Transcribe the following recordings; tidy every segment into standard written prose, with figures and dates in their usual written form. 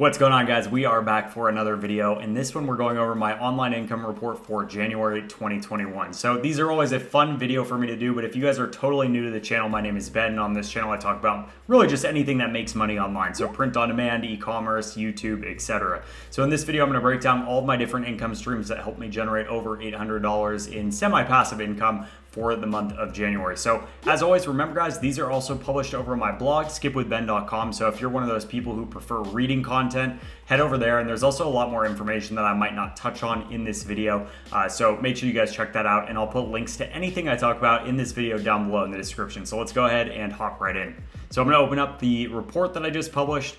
What's going on, guys? We are back for another video. In this one, we're going over my online income report for January 2021. So these are always a fun video for me to do, but if you guys are totally new to the channel, my name is Ben, and on this channel I talk about really just anything that makes money online. So print on demand, e-commerce, YouTube, etc. So in this video, I'm going to break down all of my different income streams that help me generate over $800 in semi-passive income for the month of January. So as always, remember guys, these are also published over my blog, skipwithben.com. So if you're one of those people who prefer reading content, head over there. And there's also a lot more information that I might not touch on in this video. So make sure you guys check that out. And I'll put links to anything I talk about in this video down below in the description. So let's go ahead and hop right in. So I'm gonna open up the report that I just published.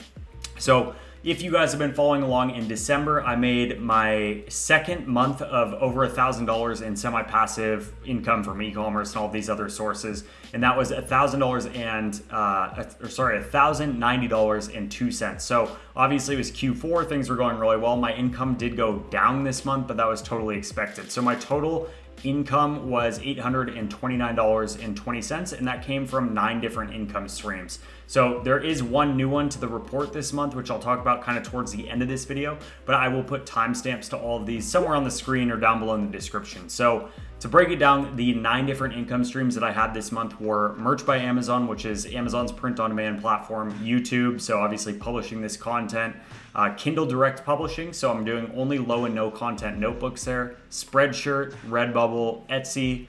So if you guys have been following along, in December, I made my second month of over $1,000 in semi-passive income from e-commerce and all these other sources. And that was $1,090.02. So obviously it was Q4, things were going really well. My income did go down this month, but that was totally expected. So my total income was $829.20, and that came from 9 different income streams. So there is one new one to the report this month, which I'll talk about kind of towards the end of this video, but I will put timestamps to all of these somewhere on the screen or down below in the description. So to break it down, the 9 different income streams that I had this month were merch by Amazon, which is Amazon's print-on-demand platform, YouTube, so obviously publishing this content, Kindle direct publishing, so I'm doing only low and no content notebooks there, Spreadshirt, Redbubble, Etsy,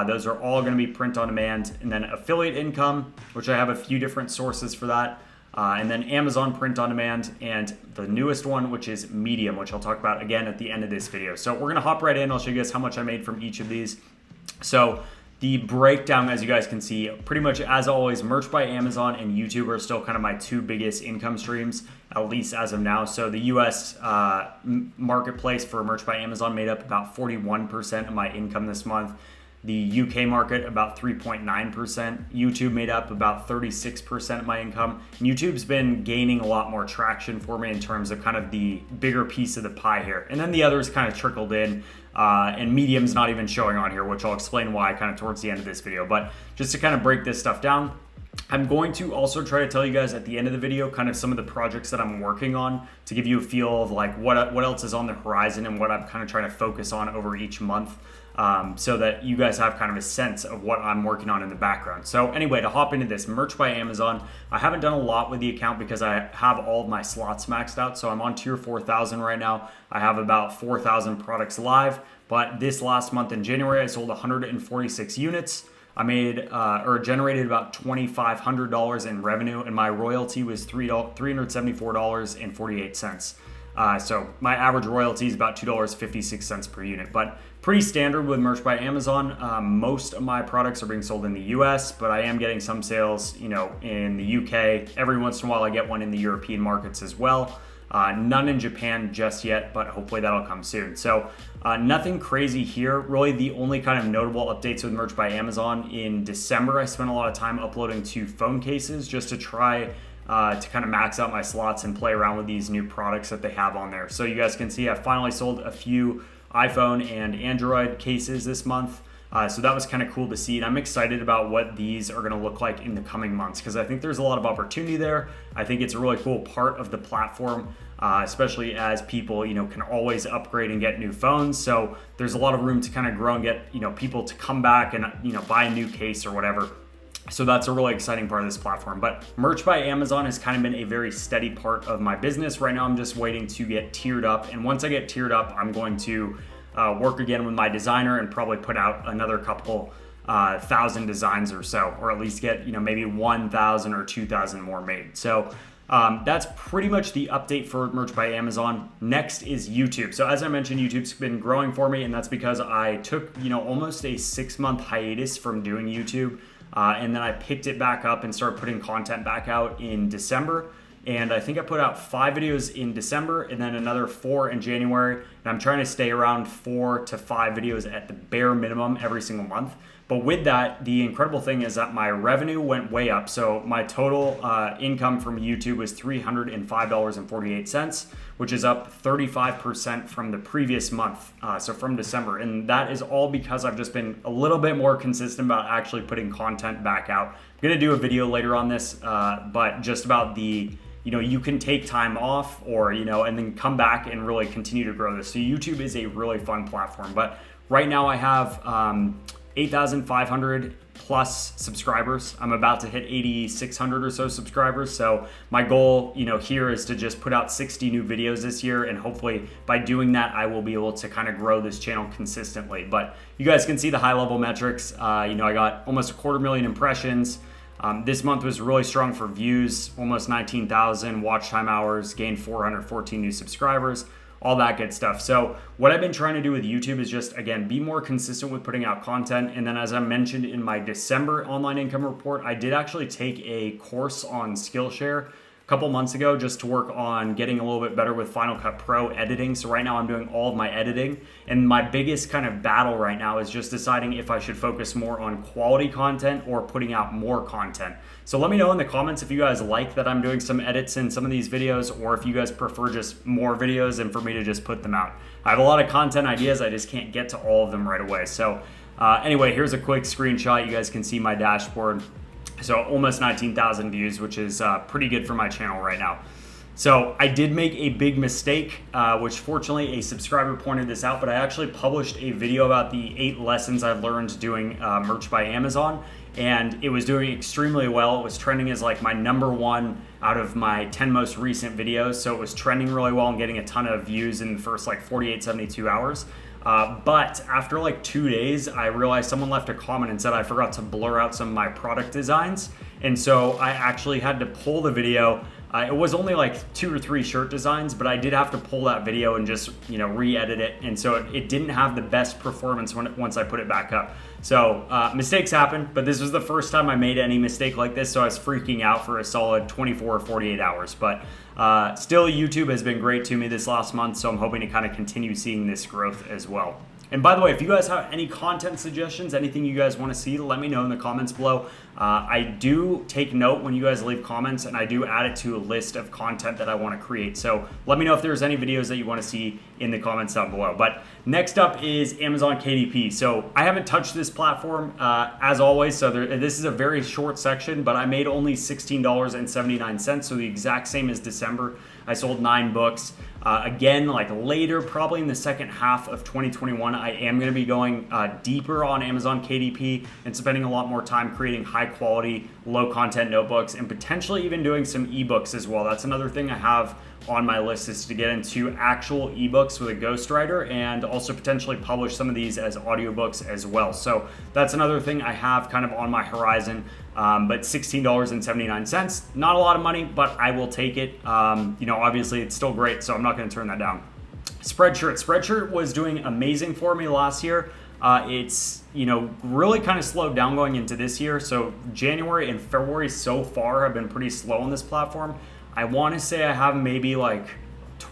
those are all going to be print on demand, and then affiliate income, which I have a few different sources for that, and then Amazon print on demand, and the newest one, which is Medium, which I'll talk about again at the end of this video. So we're going to hop right in. I'll show you guys how much I made from each of these. So the breakdown, as you guys can see, pretty much as always, merch by Amazon and YouTube are still kind of my 2 biggest income streams, at least as of now. So the US marketplace for merch by Amazon made up about 41% of my income this month. The UK market, about 3.9%. YouTube made up about 36% of my income. And YouTube's been gaining a lot more traction for me in terms of kind of the bigger piece of the pie here. And then the others kind of trickled in, and Medium's not even showing on here, which I'll explain why kind of towards the end of this video. But just to kind of break this stuff down, I'm going to also try to tell you guys at the end of the video kind of some of the projects that I'm working on to give you a feel of like what else is on the horizon and what I'm kind of trying to focus on over each month, so that you guys have kind of a sense of what I'm working on in the background. So anyway, to hop into this, merch by Amazon, I haven't done a lot with the account because I have all of my slots maxed out. So I'm on tier 4,000 right now. I have about 4,000 products live, but this last month in January, I sold 146 units. I made or generated about $2,500 in revenue, and my royalty was $374.48. So my average royalty is about $2.56 per unit, but pretty standard with merch by Amazon. Most of my products are being sold in the US, but I am getting some sales, in the UK. Every once in a while I get one in the European markets as well. None in Japan just yet, but hopefully that'll come soon. So nothing crazy here. Really the only kind of notable updates with merch by Amazon, in December, I spent a lot of time uploading 2 phone cases just to try to kind of max out my slots and play around with these new products that they have on there. So you guys can see I finally sold a few iPhone and Android cases this month. So that was kind of cool to see, and I'm excited about what these are going to look like in the coming months because I think there's a lot of opportunity there. I think it's a really cool part of the platform, especially as people, can always upgrade and get new phones. So there's a lot of room to kind of grow and get, people to come back and, buy a new case or whatever. So that's a really exciting part of this platform. But merch by Amazon has kind of been a very steady part of my business. Right now, I'm just waiting to get tiered up. And once I get tiered up, I'm going to work again with my designer and probably put out another couple thousand designs or so, or at least get, maybe 1,000 or 2,000 more made. So that's pretty much the update for merch by Amazon. Next is YouTube. So as I mentioned, YouTube's been growing for me, and that's because I took, almost a 6-month hiatus from doing YouTube. And then I picked it back up and started putting content back out in December. And I think I put out 5 videos in December and then another 4 in January. And I'm trying to stay around 4 to 5 videos at the bare minimum every single month. But with that, the incredible thing is that my revenue went way up. So my total income from YouTube was $305.48, which is up 35% from the previous month, so from December. And that is all because I've just been a little bit more consistent about actually putting content back out. I'm gonna do a video later on this, but just about the you can take time off or, and then come back and really continue to grow this. So YouTube is a really fun platform. But right now I have 8,500 plus subscribers. I'm about to hit 8,600 or so subscribers. So my goal, here is to just put out 60 new videos this year. And hopefully by doing that, I will be able to kind of grow this channel consistently. But you guys can see the high level metrics. I got almost 250,000 impressions. This month was really strong for views, almost 19,000 watch time hours, gained 414 new subscribers, all that good stuff. So what I've been trying to do with YouTube is just, again, be more consistent with putting out content. And then as I mentioned in my December online income report, I did actually take a course on Skillshare a couple months ago just to work on getting a little bit better with Final Cut Pro editing. So right now I'm doing all of my editing, and my biggest kind of battle right now is just deciding if I should focus more on quality content or putting out more content. So let me know in the comments if you guys like that I'm doing some edits in some of these videos, or if you guys prefer just more videos and for me to just put them out. I have a lot of content ideas, I just can't get to all of them right away. So anyway, here's a quick screenshot. You guys can see my dashboard. So almost 19,000 views, which is pretty good for my channel right now. So I did make a big mistake, which fortunately a subscriber pointed this out, but I actually published a video about the 8 lessons I've learned doing merch by Amazon, and it was doing extremely well. It was trending as like my #1 out of my 10 most recent videos. So it was trending really well and getting a ton of views in the first like 48, 72 hours. But after like 2 days, I realized someone left a comment and said I forgot to blur out some of my product designs. And so I actually had to pull the video. It was only like 2 or 3 shirt designs, but I did have to pull that video and just, re-edit it. And so it didn't have the best performance once I put it back up. So mistakes happen, but this was the first time I made any mistake like this. So I was freaking out for a solid 24 or 48 hours. But still, YouTube has been great to me this last month. So I'm hoping to kind of continue seeing this growth as well. And by the way, if you guys have any content suggestions, anything you guys want to see, let me know in the comments below. I do take note when you guys leave comments, and I do add it to a list of content that I want to create. So let me know if there's any videos that you want to see in the comments down below. But next up is Amazon KDP. So I haven't touched this platform as always. So this is a very short section, but I made only $16.79. So the exact same as December. I sold 9 books. Again, like later, probably in the second half of 2021, I am going to be going deeper on Amazon KDP and spending a lot more time creating high quality, low content notebooks, and potentially even doing some ebooks as well. That's another thing I have on my list, is to get into actual ebooks with a ghostwriter and also potentially publish some of these as audiobooks as well. So that's another thing I have kind of on my horizon. But $16.79, not a lot of money, but I will take it. Obviously it's still great, so I'm not going to turn that down. Spreadshirt was doing amazing for me last year. It's really kind of slowed down going into this year. So January and February so far have been pretty slow on this platform. I want to say I have maybe like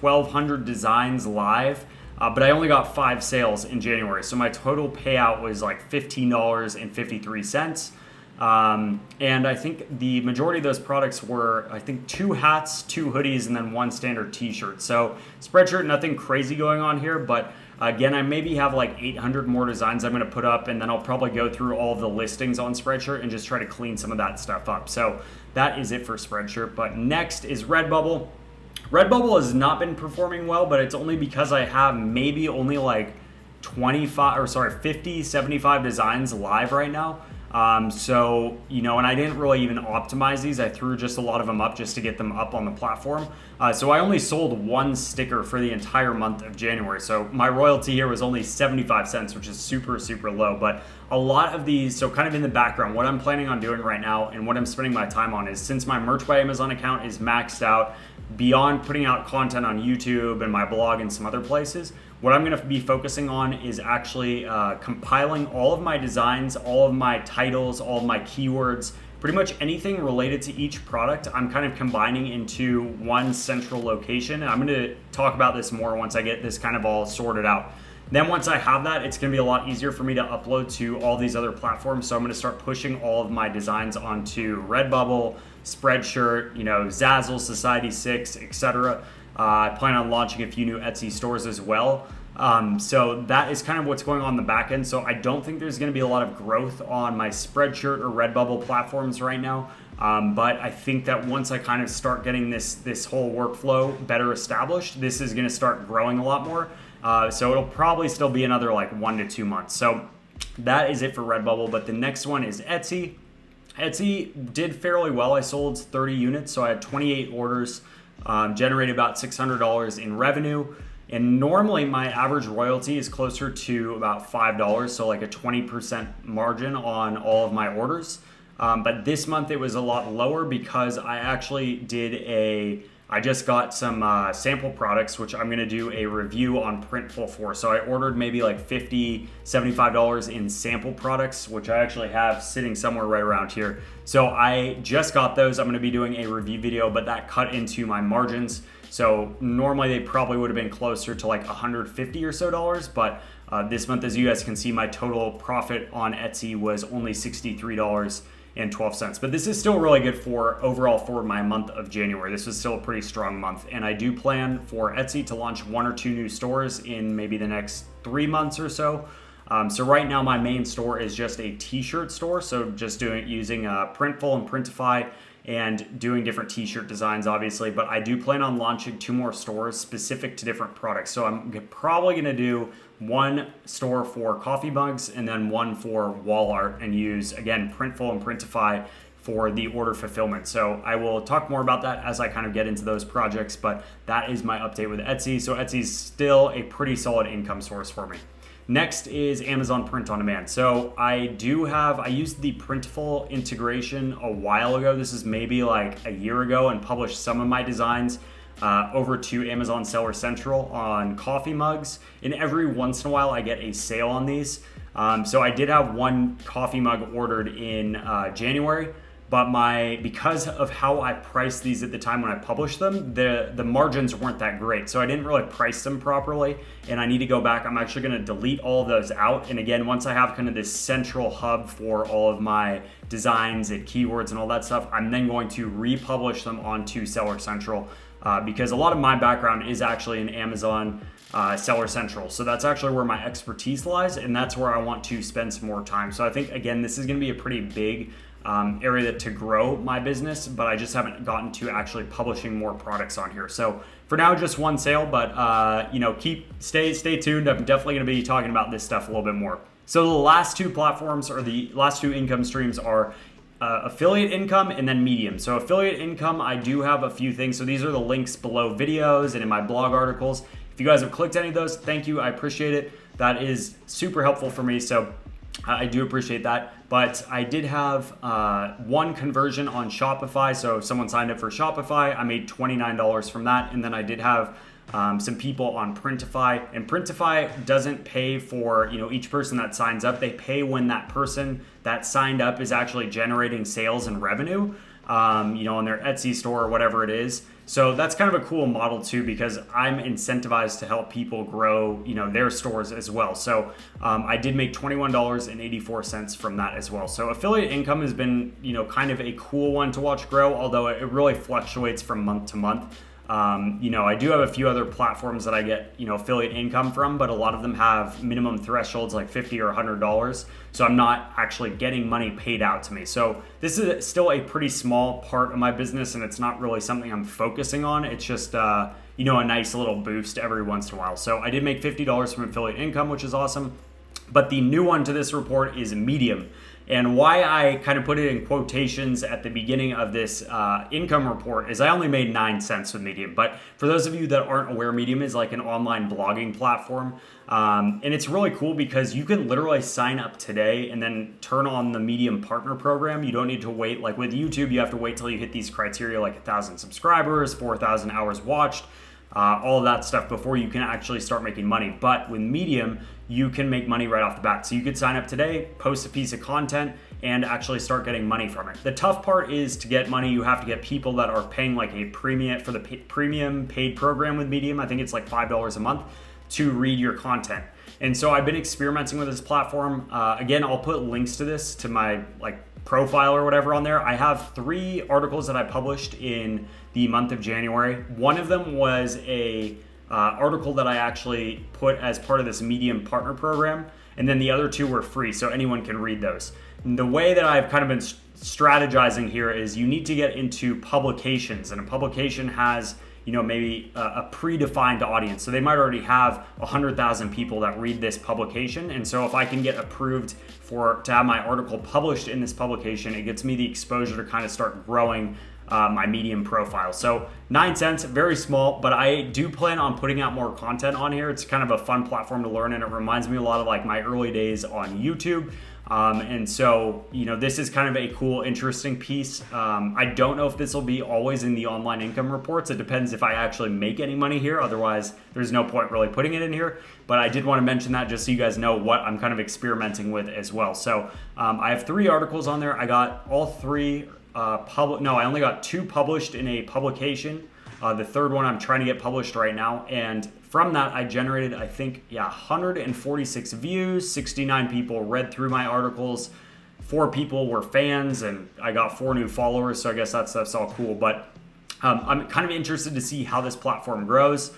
1,200 designs live, but I only got 5 sales in January. So my total payout was like $15.53. And I think the majority of those products were, 2 hats, 2 hoodies, and then 1 standard t-shirt. So Spreadshirt, nothing crazy going on here, but again, I maybe have like 800 more designs I'm going to put up, and then I'll probably go through all of the listings on Spreadshirt and just try to clean some of that stuff up. So that is it for Spreadshirt. But next is Redbubble. Redbubble has not been performing well, but it's only because I have maybe only like 50, 75 designs live right now. And I didn't really even optimize these. I threw just a lot of them up just to get them up on the platform. So I only sold 1 sticker for the entire month of January. So my royalty here was only 75 cents, which is super, super low. But a lot of these, so kind of in the background, what I'm planning on doing right now and what I'm spending my time on is, since my Merch by Amazon account is maxed out, beyond putting out content on YouTube and my blog and some other places, what I'm going to be focusing on is actually compiling all of my designs, all of my titles, all of my keywords, pretty much anything related to each product. I'm kind of combining into one central location. And I'm going to talk about this more once I get this kind of all sorted out. Then once I have that, it's going to be a lot easier for me to upload to all these other platforms. So I'm going to start pushing all of my designs onto Redbubble, Spreadshirt, Zazzle, Society6, etc. I plan on launching a few new Etsy stores as well. So that is kind of what's going on in the back end. So I don't think there's going to be a lot of growth on my Spreadshirt or Redbubble platforms right now. But I think that once I kind of start getting this whole workflow better established, this is going to start growing a lot more. So it'll probably still be another like 1 to 2 months. So that is it for Redbubble. But the next one is Etsy. Etsy did fairly well. I sold 30 units, so I had 28 orders, generated about $600 in revenue. And normally my average royalty is closer to about $5, so like a 20% margin on all of my orders. But this month it was a lot lower because I actually I just got some sample products, which I'm gonna do a review on Printful for. So I ordered maybe like $50, $75 in sample products, which I actually have sitting somewhere right around here. So I just got those. I'm gonna be doing a review video, but that cut into my margins. So normally they probably would have been closer to like $150 or so dollars, but this month, as you guys can see, my total profit on Etsy was only $63.12. But this is still really good for overall for my month of January. This was still a pretty strong month. And I do plan for Etsy to launch 1 or 2 new stores in maybe the next 3 months or so. So right now my main store is just a t-shirt store. So just using Printful and Printify and doing different t-shirt designs, obviously. But I do plan on launching 2 more stores specific to different products. So I'm probably gonna do 1 store for coffee mugs and then 1 for wall art, and use, again, Printful and Printify for the order fulfillment. So I will talk more about that as I kind of get into those projects, but that is my update with Etsy. So Etsy's still a pretty solid income source for me. Next is Amazon Print on Demand. So I used the Printful integration a while ago. This is maybe like a year ago, and published some of my designs over to Amazon Seller Central on coffee mugs. And every once in a while I get a sale on these. So I did have 1 coffee mug ordered in January, but because of how I priced these at the time when I published them, the margins weren't that great. So I didn't really price them properly, and I need to go back. I'm actually gonna delete all of those out. And again, once I have kind of this central hub for all of my designs and keywords and all that stuff, I'm then going to republish them onto Seller Central, because a lot of my background is actually in Amazon Seller Central. So that's actually where my expertise lies, and that's where I want to spend some more time. So I think, again, this is gonna be a pretty big area to grow my business, but I just haven't gotten to actually publishing more products on here. So for now, just 1 sale, but stay tuned. I'm definitely going to be talking about this stuff a little bit more. So the last 2 platforms, or the last 2 income streams, are affiliate income and then Medium. So affiliate income, I do have a few things. So these are the links below videos and in my blog articles. If you guys have clicked any of those, thank you. I appreciate it. That is super helpful for me. So I do appreciate that. But I did have 1 conversion on Shopify. So someone signed up for Shopify. I made $29 from that. And then I did have some people on Printify. And Printify doesn't pay for each person that signs up. They pay when that person that signed up is actually generating sales and revenue, on their Etsy store or whatever it is. So that's kind of a cool model too, because I'm incentivized to help people grow, their stores as well. So I did make $21.84 from that as well. So affiliate income has been, kind of a cool one to watch grow, although it really fluctuates from month to month. I do have a few other platforms that I get, affiliate income from, but a lot of them have minimum thresholds like $50 or $100. So I'm not actually getting money paid out to me. So this is still a pretty small part of my business, and it's not really something I'm focusing on. It's just, a nice little boost every once in a while. So I did make $50 from affiliate income, which is awesome. But the new one to this report is Medium. And why I kind of put it in quotations at the beginning of this income report is I only made 9 cents with Medium. But for those of you that aren't aware, Medium is like an online blogging platform. And it's really cool because you can literally sign up today and then turn on the Medium partner program. You don't need to wait. Like with YouTube, you have to wait till you hit these criteria like 1,000 subscribers, 4,000 hours watched, all of that stuff before you can actually start making money. But with Medium, you can make money right off the bat. So you could sign up today, post a piece of content, and actually start getting money from it. The tough part is to get money, you have to get people that are paying like a premium for the premium paid program with Medium. I think it's like $5 a month to read your content. And so I've been experimenting with this platform. Again, I'll put links to this to my profile or whatever on there. I have 3 articles that I published in the month of January. One of them was a article that I actually put as part of this Medium partner program, and then the other 2 were free, so anyone can read those. the way that I've kind of been strategizing here is you need to get into publications, and a publication has, you know, maybe a predefined audience. So they might already have 100,000 people that read this publication. And so if I can get approved to have my article published in this publication, it gets me the exposure to kind of start growing my Medium profile. So 9 cents, very small, but I do plan on putting out more content on here. It's kind of a fun platform to learn, and it reminds me a lot of like my early days on YouTube. And so, you know, this is kind of a cool, interesting piece. I don't know if this will be always in the online income reports. It depends if I actually make any money here. Otherwise, there's no point really putting it in here. But I did want to mention that just so you guys know what I'm kind of experimenting with as well. So I have 3 articles on there. I got all 3 I only got 2 published in a publication. The third one I'm trying to get published right now. And from that, I generated, I think, 146 views, 69 people read through my articles, 4 people were fans, and I got 4 new followers. So I guess that's all cool. But I'm kind of interested to see how this platform grows.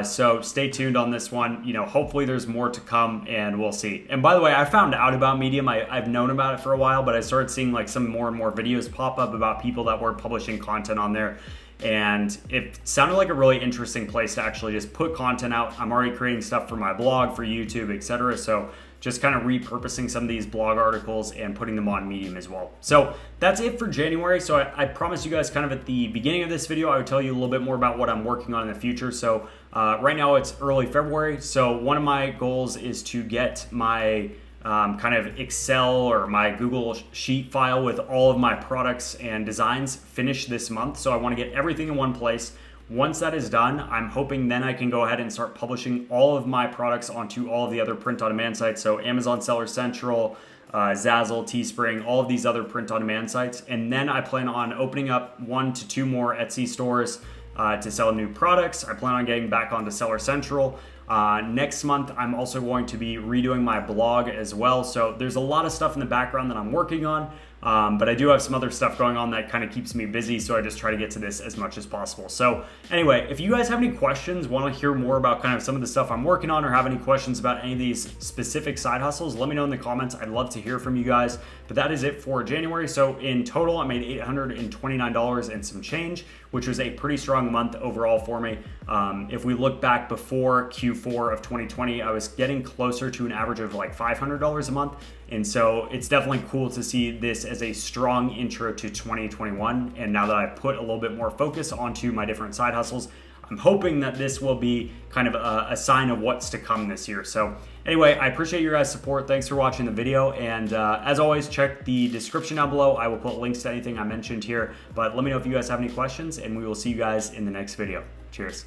So stay tuned on this one. You know, hopefully there's more to come, and we'll see. And by the way, I found out about Medium. I've known about it for a while, but I started seeing like some more and more videos pop up about people that were publishing content on there. And it sounded like a really interesting place to actually just put content out. I'm already creating stuff for my blog, for YouTube, etc. So just kind of repurposing some of these blog articles and putting them on Medium as well. So that's it for January. So I promised you guys kind of at the beginning of this video, I would tell you a little bit more about what I'm working on in the future. So right now it's early February. So one of my goals is to get my kind of Excel or my Google Sheet file with all of my products and designs finished this month. So I want to get everything in one place. Once that is done, I'm hoping then I can go ahead and start publishing all of my products onto all of the other print-on-demand sites. So Amazon Seller Central, Zazzle, Teespring, all of these other print-on-demand sites. And then I plan on opening up 1 to 2 more Etsy stores to sell new products. I plan on getting back onto Seller Central. Next month, I'm also going to be redoing my blog as well. So there's a lot of stuff in the background that I'm working on. But I do have some other stuff going on that kind of keeps me busy, so I just try to get to this as much as possible. So anyway, if you guys have any questions, want to hear more about kind of some of the stuff I'm working on, or have any questions about any of these specific side hustles, let me know in the comments. I'd love to hear from you guys. But that is it for January. So in total, I made $829 and some change, which was a pretty strong month overall for me. If we look back before Q4 of 2020, I was getting closer to an average of like $500 a month. And so it's definitely cool to see this as a strong intro to 2021. And now that I've put a little bit more focus onto my different side hustles, I'm hoping that this will be kind of a sign of what's to come this year. So anyway, I appreciate your guys' support. Thanks for watching the video. And as always, check the description down below. I will put links to anything I mentioned here. But let me know if you guys have any questions, and we will see you guys in the next video. Cheers.